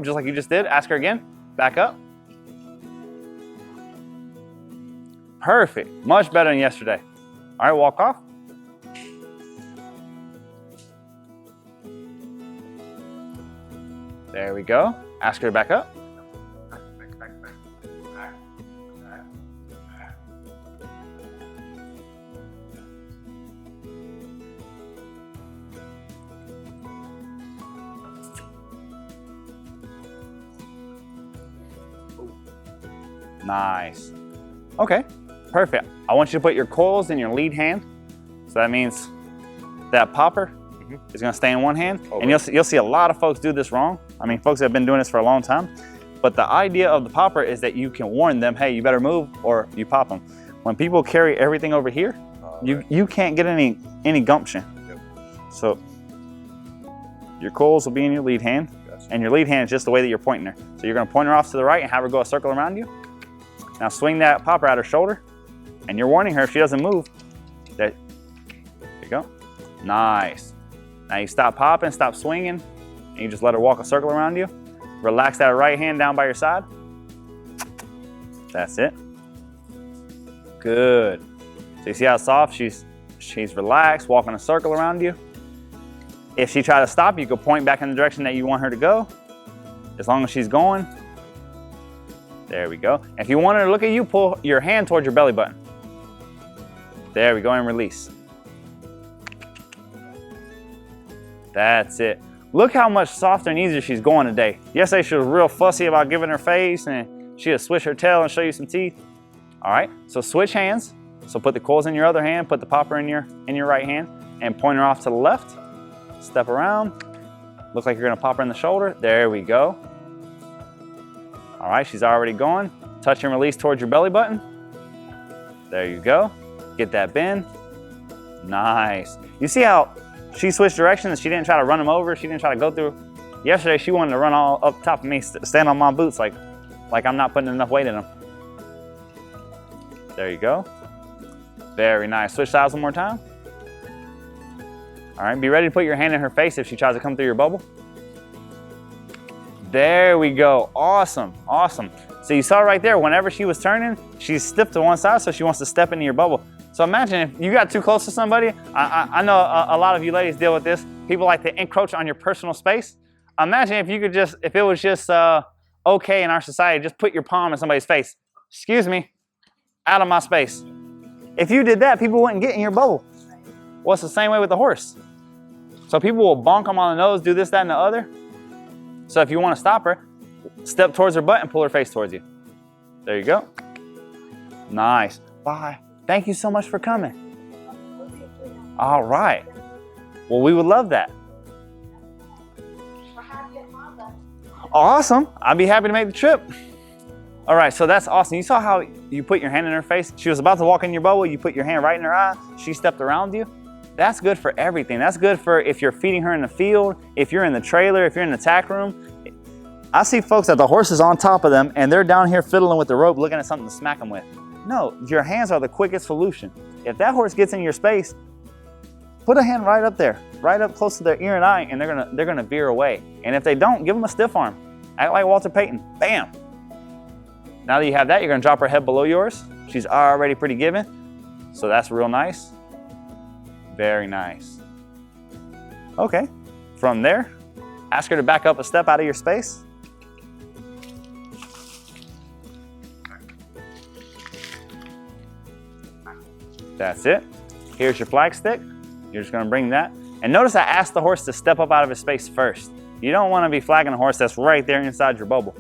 rope just like you just did. Ask her again. Back up. Perfect. Much better than yesterday. All right, walk off. There we go. Ask her to back up. Nice. Okay, perfect. I want you to put your coils in your lead hand. So that means that popper is gonna stay in one hand. And you'll see a lot of folks do this wrong. I mean, folks have been doing this for a long time. But the idea of the popper is that you can warn them, hey, you better move or you pop them. When people carry everything over here, you can't get any gumption. Yep. So your coils will be in your lead hand. Gotcha. And your lead hand is just the way that you're pointing her. So you're gonna point her off to the right and have her go a circle around you. Now swing that popper at her shoulder, and you're warning her if she doesn't move. There you go. Nice. Now you stop popping, stop swinging, and you just let her walk a circle around you. Relax that right hand down by your side. That's it. Good. So you see how soft she's relaxed, walking a circle around you. If she tries to stop, you can point back in the direction that you want her to go. As long as she's going. There we go. If you want her to look at you, pull your hand towards your belly button. There we go, and release. That's it. Look how much softer and easier she's going today. Yesterday she was real fussy about giving her face, and she'd switch her tail and show you some teeth. All right, so switch hands. So put the coils in your other hand, put the popper in your right hand, and point her off to the left. Step around. Look like you're gonna pop her in the shoulder. There we go. All right, she's already going. Touch and release towards your belly button. There you go. Get that bend. Nice. You see how she switched directions? She didn't try to run him over. She didn't try to go through. Yesterday, she wanted to run all up top of me, stand on my boots like I'm not putting enough weight in them. There you go. Very nice. Switch sides one more time. All right, be ready to put your hand in her face if she tries to come through your bubble. There we go. Awesome, awesome. So you saw right there, whenever she was turning, she's stiff to one side, so she wants to step into your bubble. So imagine if you got too close to somebody. I know a lot of you ladies deal with this. People like to encroach on your personal space. Imagine if you could just, if it was just okay in our society, just put your palm in somebody's face. Excuse me, out of my space. If you did that, people wouldn't get in your bubble. Well, it's the same way with the horse. So people will bonk them on the nose, do this, that, and the other. So if you want to stop her, step towards her butt and pull her face towards you. There you go. Nice. Bye. Thank you so much for coming. All right. Well, we would love that. Awesome. I'd be happy to make the trip. All right, so that's awesome. You saw how you put your hand in her face? She was about to walk in your bubble. You put your hand right in her eye. She stepped around you. That's good for everything. That's good for if you're feeding her in the field, if you're in the trailer, if you're in the tack room. I see folks that the horse is on top of them and they're down here fiddling with the rope looking at something to smack them with. No, your hands are the quickest solution. If that horse gets in your space, put a hand right up there, right up close to their ear and eye, and they're gonna veer away. And if they don't, give them a stiff arm. Act like Walter Payton, bam. Now that you have that, you're gonna drop her head below yours. She's already pretty given, so that's real nice. Very nice. Okay, from there, ask her to back up a step out of your space. That's it. Here's your flag stick. You're just gonna bring that. And notice I asked the horse to step up out of his space first. You don't wanna be flagging a horse that's right there inside your bubble.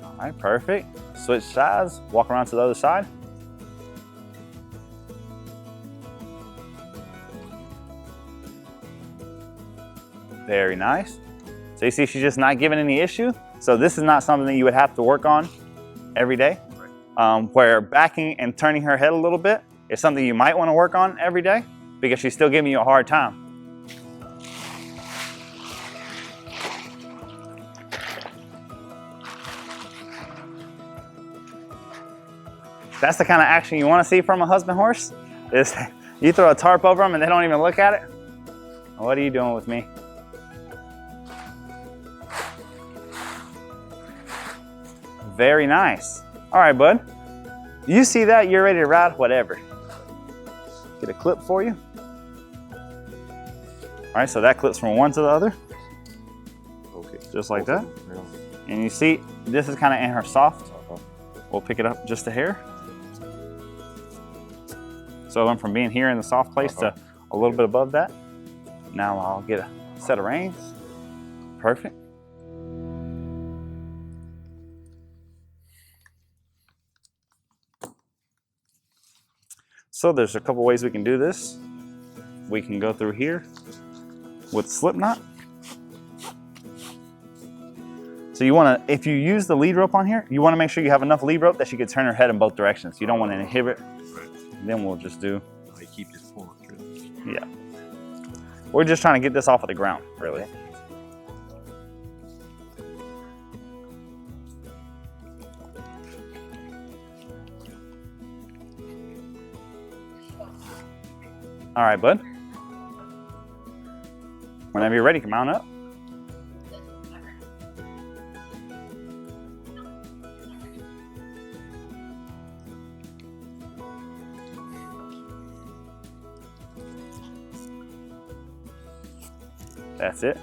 All right, perfect. Switch sides, walk around to the other side. Very nice. So you see she's just not giving any issue. So this is not something that you would have to work on every day. Where backing and turning her head a little bit is something you might want to work on every day because she's still giving you a hard time. That's the kind of action you want to see from a husband horse. You throw a tarp over them and they don't even look at it? What are you doing with me? Very nice. All right, bud. You see that, you're ready to ride, whatever. Get a clip for you. All right, so that clips from one to the other. Okay. Just like that. And you see, this is kind of in her soft. We'll pick it up just a hair. So I went from being here in the soft place to a little bit above that. Now I'll get a set of reins. Perfect. So there's a couple ways we can do this. We can go through here with slip knot. So you want to, if you use the lead rope on here, you want to make sure you have enough lead rope that she can turn her head in both directions. You don't want to inhibit. Then we'll just do. I keep this pulling through. Yeah. We're just trying to get this off of the ground, really. All right, bud. Whenever you're ready, come on up. That's it.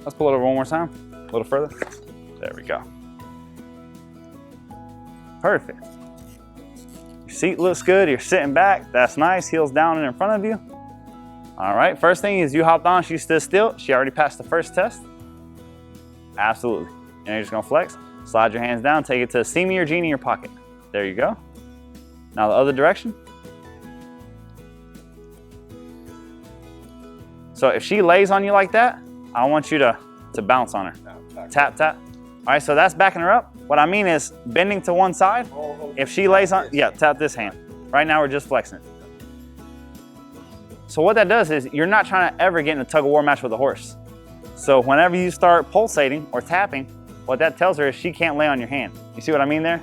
Let's pull it over one more time, a little further. There we go. Perfect. Your seat looks good, you're sitting back, that's nice, heels down and in front of you. All right, first thing is you hopped on, she stood still. She already passed the first test. Absolutely. And you're just gonna flex, slide your hands down, take it to a seamy or genie in your pocket. There you go. Now the other direction. So if she lays on you like that, I want you to bounce on her. Tap, tap. All right, so that's backing her up. What I mean is bending to one side. If she lays on, yeah, tap this hand. Right now we're just flexing. So what that does is you're not trying to ever get in a tug of war match with a horse. So whenever you start pulsating or tapping, what that tells her is she can't lay on your hand. You see what I mean there?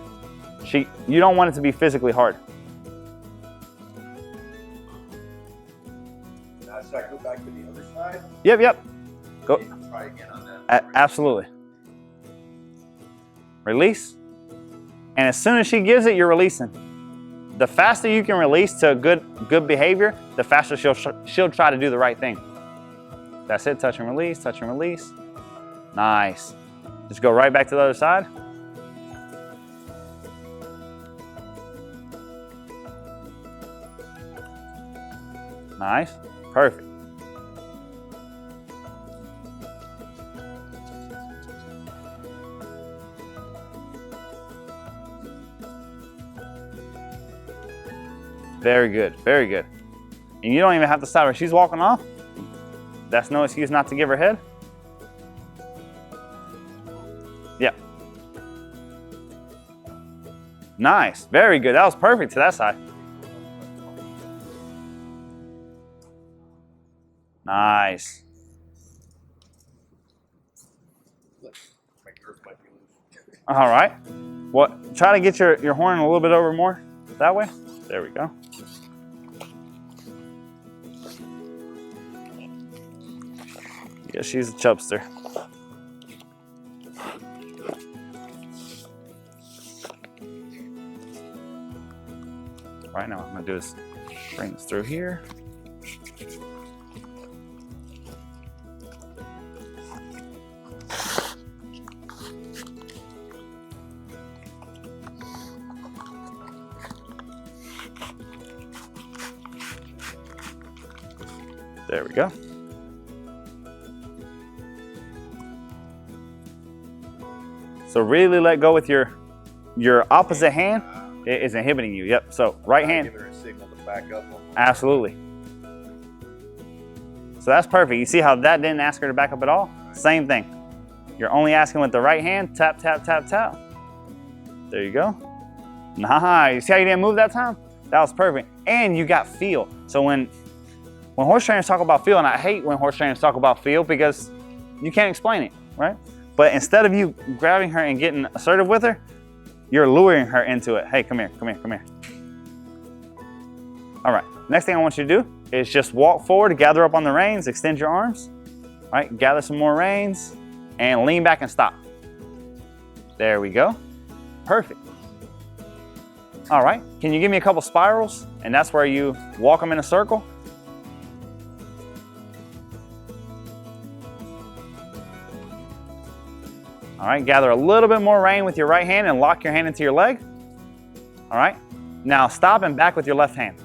You don't want it to be physically hard. Now should I go back to the other side? Yep, yep. Go. Try again on that. Absolutely. Release. And as soon as she gives it, you're releasing. The faster you can release to good behavior, the faster she'll try to do the right thing. That's it, touch and release, touch and release. Nice. Just go right back to the other side. Nice, perfect. Very good, very good. And you don't even have to stop her. She's walking off. That's no excuse not to give her head. Yeah. Nice, very good. That was perfect to that side. Nice. All right. What? Try to get your horn a little bit over more that way. There we go. Yeah, she's a chubster. Right now, what I'm gonna do is bring this through here. There we go. So really let go with your opposite hand. It is inhibiting you. Yep. So right hand. Give her a signal to back up. Absolutely. So that's perfect. You see how that didn't ask her to back up at all? Right. Same thing. You're only asking with the right hand. Tap, tap, tap, tap. There you go. Nice. See how you didn't move that time? That was perfect. And you got feel. So when horse trainers talk about feel, and I hate when horse trainers talk about feel because you can't explain it, right? But instead of you grabbing her and getting assertive with her, you're luring her into it. Hey, come here, come here, come here. All right. Next thing I want you to do is just walk forward, gather up on the reins, extend your arms. All right, gather some more reins and lean back and stop. There we go. Perfect. All right, can you give me a couple spirals? And that's where you walk them in a circle. All right, gather a little bit more rein with your right hand and lock your hand into your leg. All right, now stop and back with your left hand.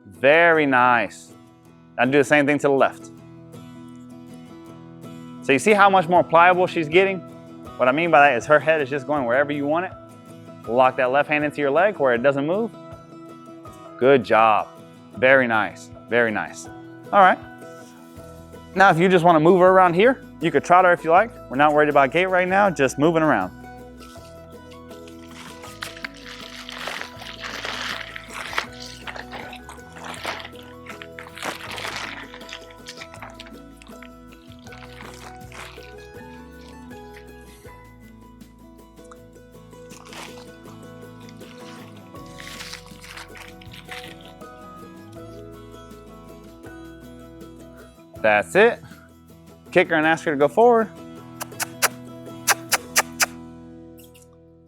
Very nice. Now do the same thing to the left. So you see how much more pliable she's getting? What I mean by that is her head is just going wherever you want it. Lock that left hand into your leg where it doesn't move. Good job. Very nice, very nice. All right. Now if you just want to move her around here, you could trot her if you like. We're not worried about gait right now, just moving around. That's it. Kick her and ask her to go forward.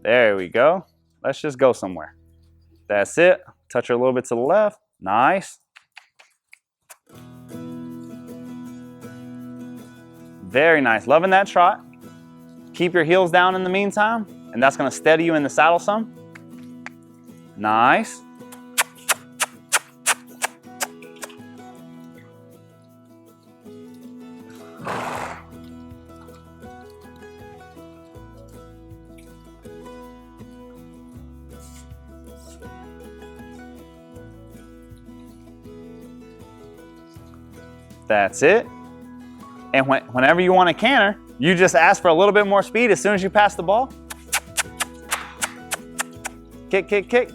There we go. Let's just go somewhere. That's it. Touch her a little bit to the left. Nice. Very nice. Loving that trot. Keep your heels down in the meantime, and that's going to steady you in the saddle some. Nice. That's it. And whenever you want to canter, you just ask for a little bit more speed as soon as you pass the ball. Kick, kick, kick.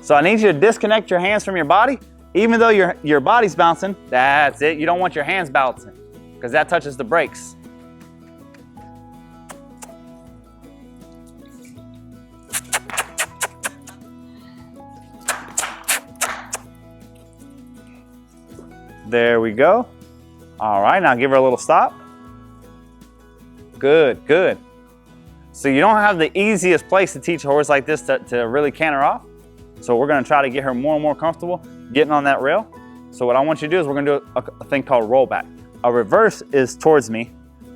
So I need you to disconnect your hands from your body. Even though your body's bouncing, that's it. You don't want your hands bouncing because that touches the brakes. There we go. All right, now give her a little stop. Good, good. So you don't have the easiest place to teach a horse like this to really canter off. So we're gonna try to get her more and more comfortable getting on that rail. So what I want you to do is we're gonna do a thing called rollback. A reverse is towards me.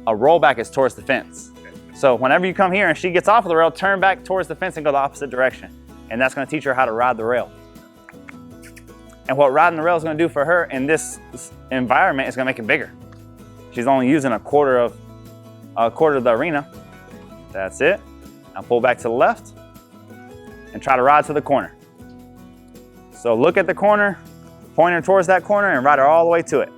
A rollback is towards the fence. So whenever you come here and she gets off of the rail, turn back towards the fence and go the opposite direction. And that's gonna teach her how to ride the rail. And what riding the rail is going to do for her in this environment is going to make it bigger. She's only using a quarter of the arena. That's it. Now pull back to the left and try to ride to the corner. So look at the corner, point her towards that corner and ride her all the way to it.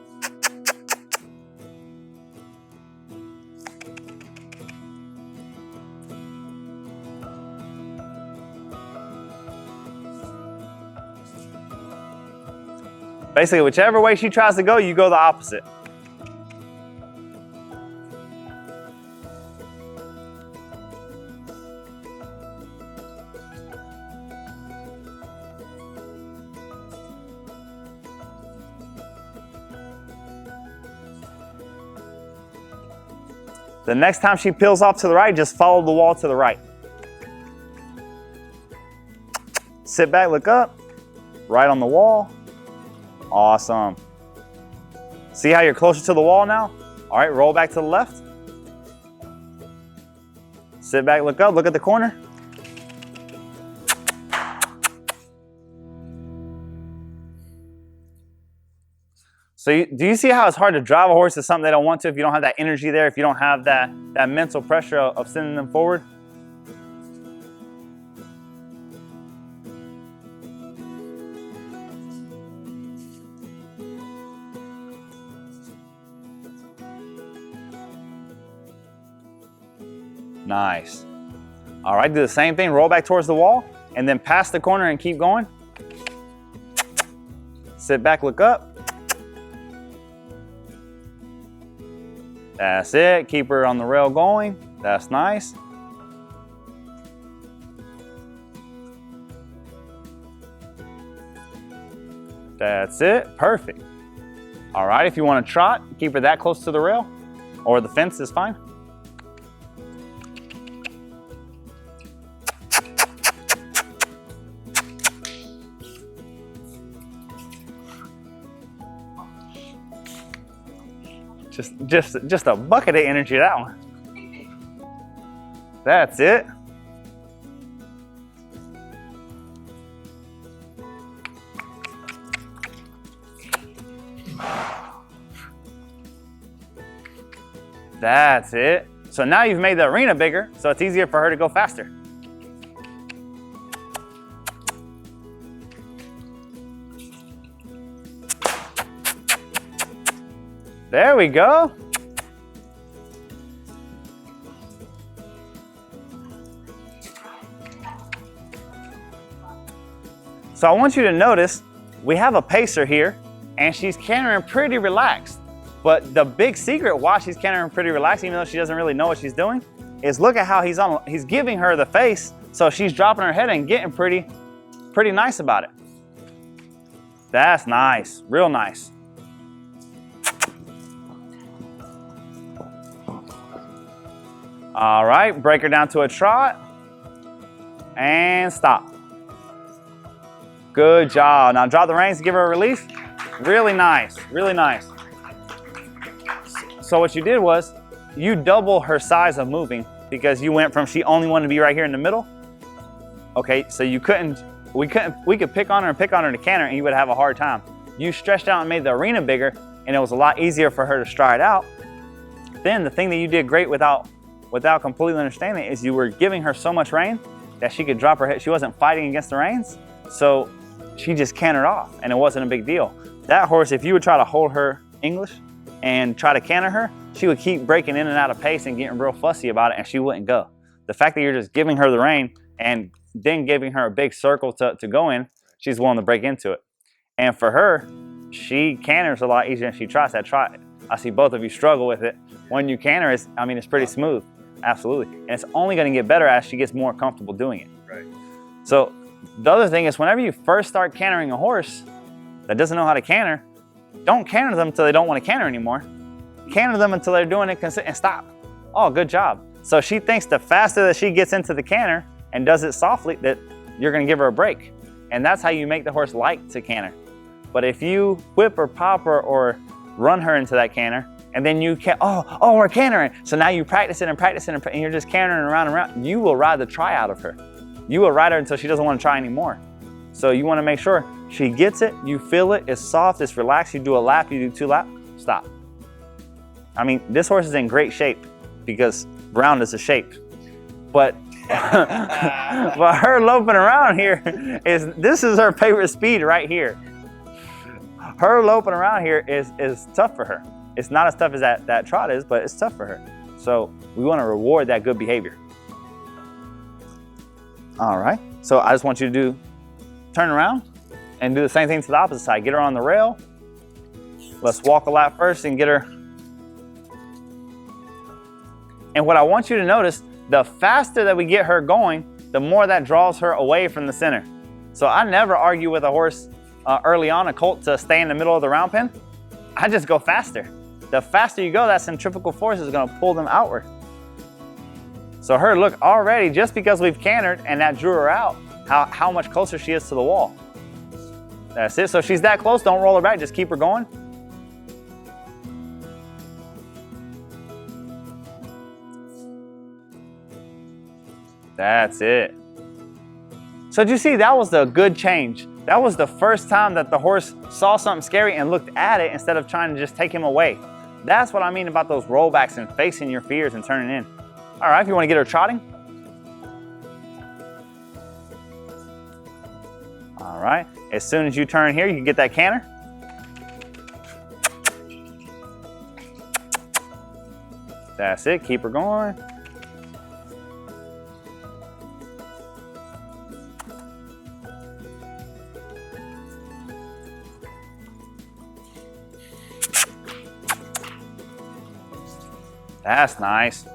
Basically, whichever way she tries to go, you go the opposite. The next time she peels off to the right, just follow the wall to the right. Sit back, look up, right on the wall. Awesome. See how you're closer to the wall now? All right, roll back to the left. Sit back, look up, look at the corner. So do you see how it's hard to drive a horse to something they don't want to if you don't have that energy there, if you don't have that mental pressure of sending them forward? Nice. All right, do the same thing, roll back towards the wall, and then pass the corner and keep going. Sit back, look up. That's it, keep her on the rail going. That's nice. That's it, perfect. All right, if you want to trot, keep her that close to the rail or the fence is fine. Just a bucket of energy, that one. That's it. That's it. So now you've made the arena bigger, so it's easier for her to go faster. There we go. So I want you to notice we have a pacer here and she's cantering pretty relaxed. But the big secret why she's cantering pretty relaxed, even though she doesn't really know what she's doing, is look at how he's giving her the face, so she's dropping her head and getting pretty nice about it. That's nice, real nice. All right, break her down to a trot and stop. Good job. Now drop the reins to give her a release. Really nice, really nice. So what you did was you double her size of moving because you went from she only wanted to be right here in the middle. Okay, so we could pick on her to canter and you would have a hard time. You stretched out and made the arena bigger and it was a lot easier for her to stride out. Then the thing that you did great without completely understanding is you were giving her so much rein that she could drop her head. She wasn't fighting against the reins, so she just cantered off and it wasn't a big deal. That horse, if you would try to hold her English and try to canter her, she would keep breaking in and out of pace and getting real fussy about it and she wouldn't go. The fact that you're just giving her the rein and then giving her a big circle to go in, she's willing to break into it. And for her, she canters a lot easier than she trots. That trot, I see both of you struggle with it. When you canter, it's pretty smooth, absolutely. And it's only gonna get better as she gets more comfortable doing it. Right. So the other thing is whenever you first start cantering a horse that doesn't know how to canter, don't canter them until they don't want to canter anymore. Canter them until they're doing it consistent and stop. Oh, good job. So she thinks the faster that she gets into the canter and does it softly that you're going to give her a break. And that's how you make the horse like to canter. But if you whip or pop her or run her into that canter and then you can't, oh, we're cantering. So now you practice it and you're just cantering around and around. You will ride the try out of her. You will ride her until she doesn't want to try anymore. So you want to make sure she gets it, you feel it, it's soft, it's relaxed, you do a lap, you do 2 laps, stop. I mean, this horse is in great shape because ground is a shape. But, but her loping around here, this is her favorite speed right here. Her loping around here is tough for her. It's not as tough as that trot is, but it's tough for her. So we want to reward that good behavior. All right, so I just want you to turn around and do the same thing to the opposite side. Get her on the rail. Let's walk a lap first and get her. And what I want you to notice, the faster that we get her going, the more that draws her away from the center. So I never argue with a horse early on, a colt, to stay in the middle of the round pen. I just go faster. The faster you go, that centrifugal force is gonna pull them outward. So her, look, already, just because we've cantered and that drew her out, how much closer she is to the wall. That's it. So if she's that close, don't roll her back, just keep her going. That's it. So did you see, that was the good change. That was the first time that the horse saw something scary and looked at it instead of trying to just take him away. That's what I mean about those rollbacks and facing your fears and turning in. All right, if you want to get her trotting. All right, as soon as you turn here, you can get that canter. That's it, keep her going. That's nice.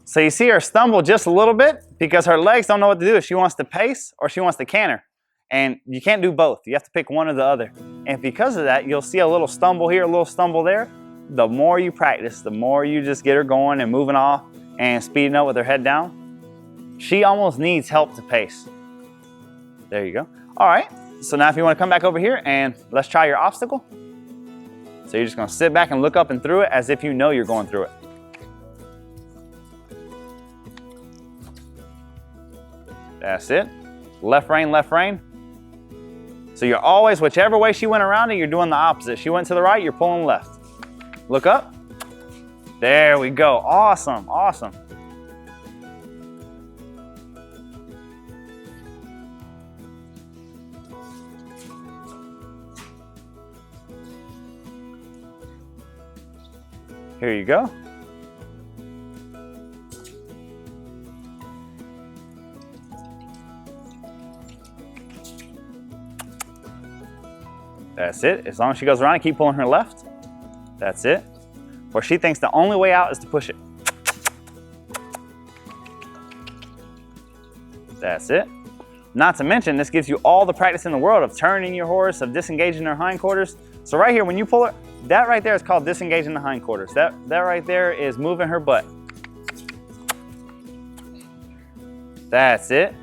So you see her stumble just a little bit because her legs don't know what to do. If she wants to pace or she wants to canter. And you can't do both. You have to pick one or the other. And because of that, you'll see a little stumble here, a little stumble there. The more you practice, the more you just get her going and moving off and speeding up with her head down. She almost needs help to pace. There you go. All right, so now if you want to come back over here and let's try your obstacle. So you're just going to sit back and look up and through it as if you know you're going through it. That's it. Left rein, left rein. So you're always, whichever way she went around it, you're doing the opposite. She went to the right, you're pulling left. Look up. There we go. Awesome, awesome. Here you go. That's it. As long as she goes around and keep pulling her left. That's it. Where she thinks the only way out is to push it. That's it. Not to mention, this gives you all the practice in the world of turning your horse, of disengaging their hindquarters. So right here, when you pull her, that right there is called disengaging the hindquarters. That right there is moving her butt. That's it.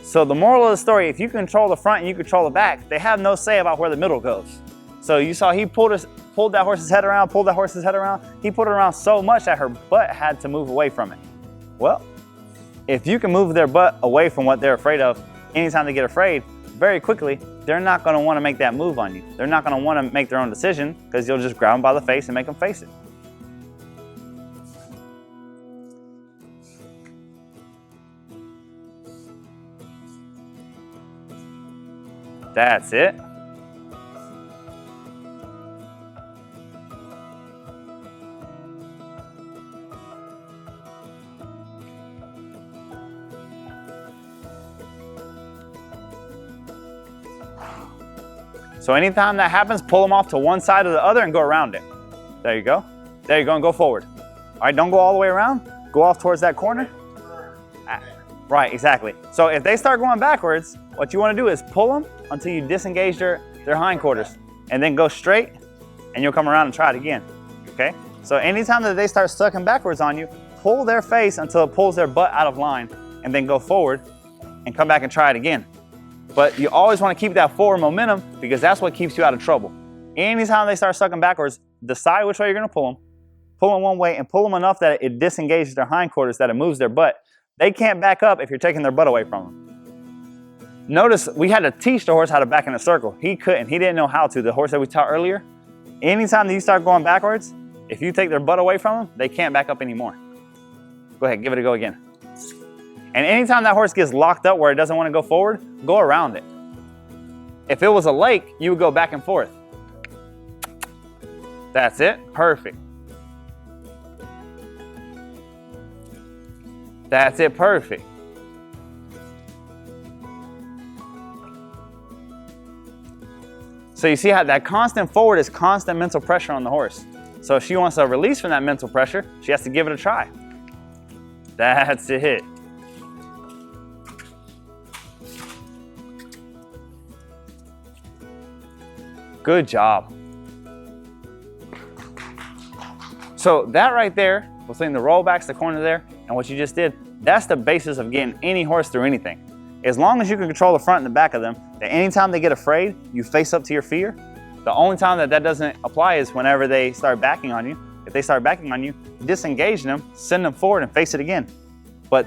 So the moral of the story, if you control the front and you control the back, they have no say about where the middle goes. So you saw he pulled that horse's head around, pulled that horse's head around. He pulled it around so much that her butt had to move away from it. Well, if you can move their butt away from what they're afraid of, anytime they get afraid, very quickly, they're not going to want to make that move on you. They're not going to want to make their own decision because you'll just grab them by the face and make them face it. That's it. So anytime that happens, pull them off to one side or the other and go around it. There you go. There you go, and go forward. All right, don't go all the way around. Go off towards that corner. Right, exactly. So if they start going backwards, what you want to do is pull them until you disengage their hindquarters, and then go straight, and you'll come around and try it again. Okay? So anytime that they start sucking backwards on you, pull their face until it pulls their butt out of line, and then go forward and come back and try it again. But you always want to keep that forward momentum because that's what keeps you out of trouble. Anytime they start sucking backwards, decide which way you're going to pull them. Pull them one way and pull them enough that it disengages their hindquarters, that it moves their butt. They can't back up if you're taking their butt away from them. Notice we had to teach the horse how to back in a circle. He couldn't. He didn't know how to. The horse that we taught earlier, anytime that you start going backwards, if you take their butt away from them, they can't back up anymore. Go ahead, give it a go again. And anytime that horse gets locked up where it doesn't want to go forward, go around it. If it was a lake, you would go back and forth. That's it. Perfect. That's it. Perfect. So you see how that constant forward is constant mental pressure on the horse. So if she wants to release from that mental pressure, she has to give it a try. That's it. Good job. So that right there, between the rollbacks, the corner there, and what you just did, that's the basis of getting any horse through anything. As long as you can control the front and the back of them, that anytime they get afraid, you face up to your fear. The only time that doesn't apply is whenever they start backing on you. If they start backing on you, disengage them, send them forward and face it again. But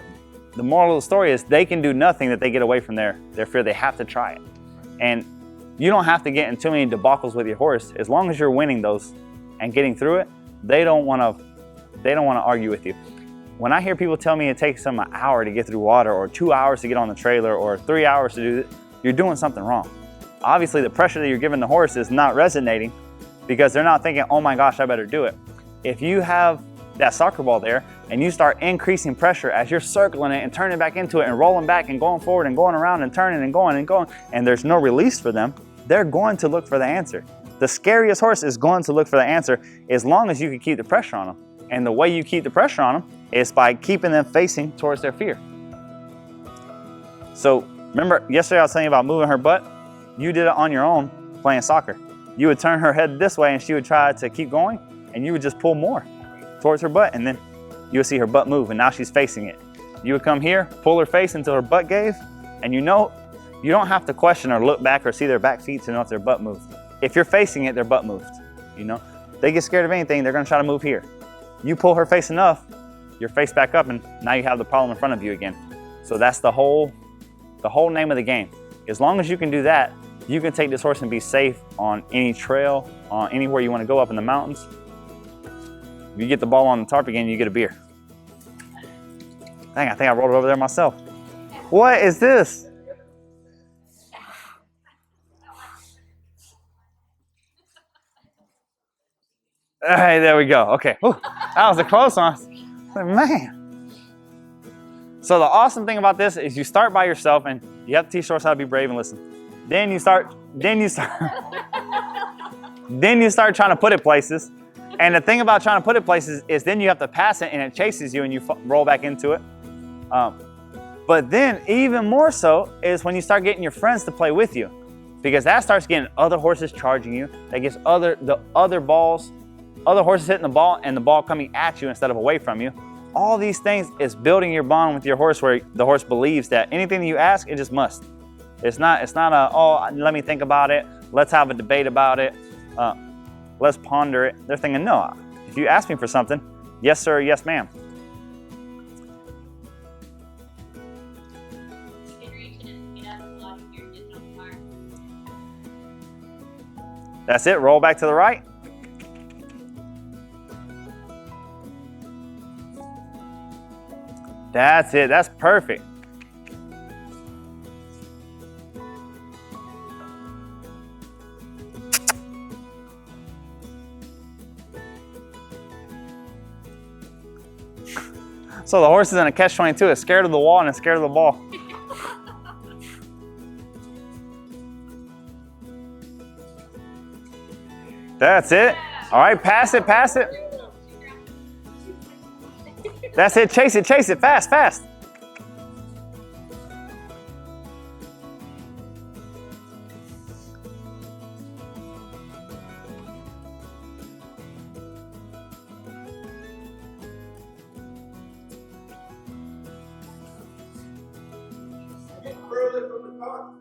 the moral of the story is they can do nothing that they get away from their fear. They have to try it. And you don't have to get in too many debacles with your horse. As long as you're winning those and getting through it, they don't want to argue with you. When I hear people tell me it takes them an hour to get through water, or 2 hours to get on the trailer, or 3 hours to do it, you're doing something wrong. Obviously, the pressure that you're giving the horse is not resonating because they're not thinking, oh my gosh, I better do it. If you have that soccer ball there and you start increasing pressure as you're circling it and turning back into it and rolling back and going forward and going around and turning and going, and there's no release for them, they're going to look for the answer. The scariest horse is going to look for the answer as long as you can keep the pressure on them. And the way you keep the pressure on them is by keeping them facing towards their fear. So remember yesterday I was telling you about moving her butt? You did it on your own playing soccer. You would turn her head this way and she would try to keep going, and you would just pull more towards her butt, and then you would see her butt move, and now she's facing it. You would come here, pull her face until her butt gave, and you know, you don't have to question or look back or see their back feet to know if their butt moved. If you're facing it, their butt moved. You know, they get scared of anything, they're gonna try to move here. You pull her face enough, your face back up, and now you have the problem in front of you again. So that's the whole name of the game. As long as you can do that, you can take this horse and be safe on any trail, on anywhere you want to go up in the mountains. If you get the ball on the tarp again, you get a beer. Dang, I think I rolled it over there myself. What is this? Hey, there we go. Okay, whew, that was a close one. Man. So the awesome thing about this is you start by yourself, and you have to teach horse how to be brave and listen. Then you start trying to put it places. And the thing about trying to put it places is then you have to pass it and it chases you and you roll back into it. But then even more so is when you start getting your friends to play with you, because that starts getting other horses charging you. That gets other horses hitting the ball and the ball coming at you instead of away from you. All these things is building your bond with your horse, where the horse believes that anything you ask, it just must. It's not a, oh, let me think about it. Let's have a debate about it. Let's ponder it. They're thinking, no, if you ask me for something, yes, sir, yes, ma'am. That's it, roll back to the right. That's it, that's perfect. So the horse is in a catch-22, it's scared of the wall and it's scared of the ball. That's it. All right, pass it, pass it. That's it, chase it, fast, fast. Further from the car.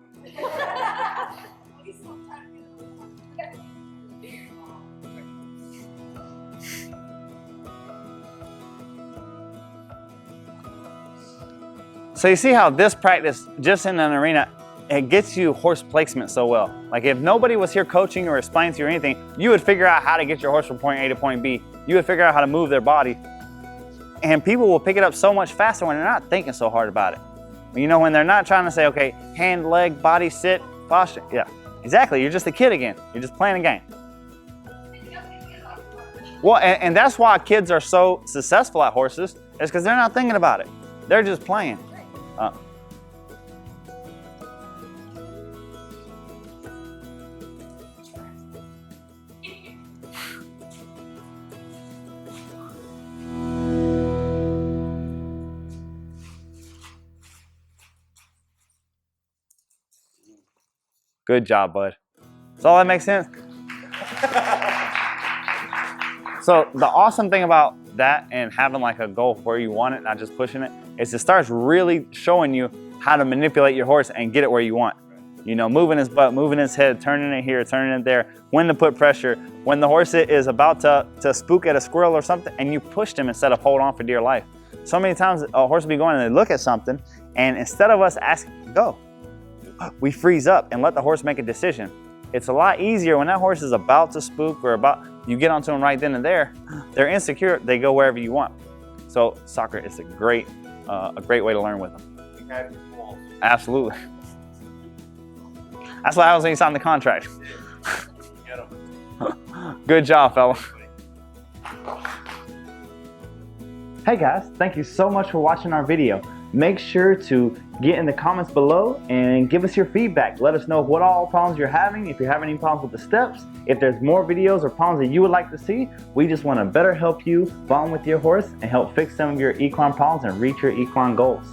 So you see how this practice, just in an arena, it gets you horse placement so well. Like if nobody was here coaching or explaining to you or anything, you would figure out how to get your horse from point A to point B. You would figure out how to move their body. And people will pick it up so much faster when they're not thinking so hard about it. You know, when they're not trying to say, okay, hand, leg, body, sit, posture. Yeah, exactly. You're just a kid again. You're just playing a game. Well, and that's why kids are so successful at horses, is because they're not thinking about it. They're just playing. Good job, bud. Does all that make sense? So the awesome thing about that and having like a goal where you want it, not just pushing it, is it starts really showing you how to manipulate your horse and get it where you want. You know, moving his butt, moving his head, turning it here, turning it there, when to put pressure, when the horse is about to spook at a squirrel or something, and you pushed him instead of hold on for dear life. So many times a horse will be going and they look at something, and instead of us asking, go, we freeze up and let the horse make a decision. It's a lot easier when that horse is about to spook or you get onto them right then and there, they're insecure, they go wherever you want. So soccer is a great way to learn with them. Absolutely. That's what happens when you sign the contract. Good job, fella. Hey guys, thank you so much for watching our video. make sure to get in the comments below and give us your feedback. Let us know what all problems you're having, if you're having any problems with the steps, if there's more videos or problems that you would like to see. We just want to better help you bond with your horse and help fix some of your equine problems and reach your equine goals.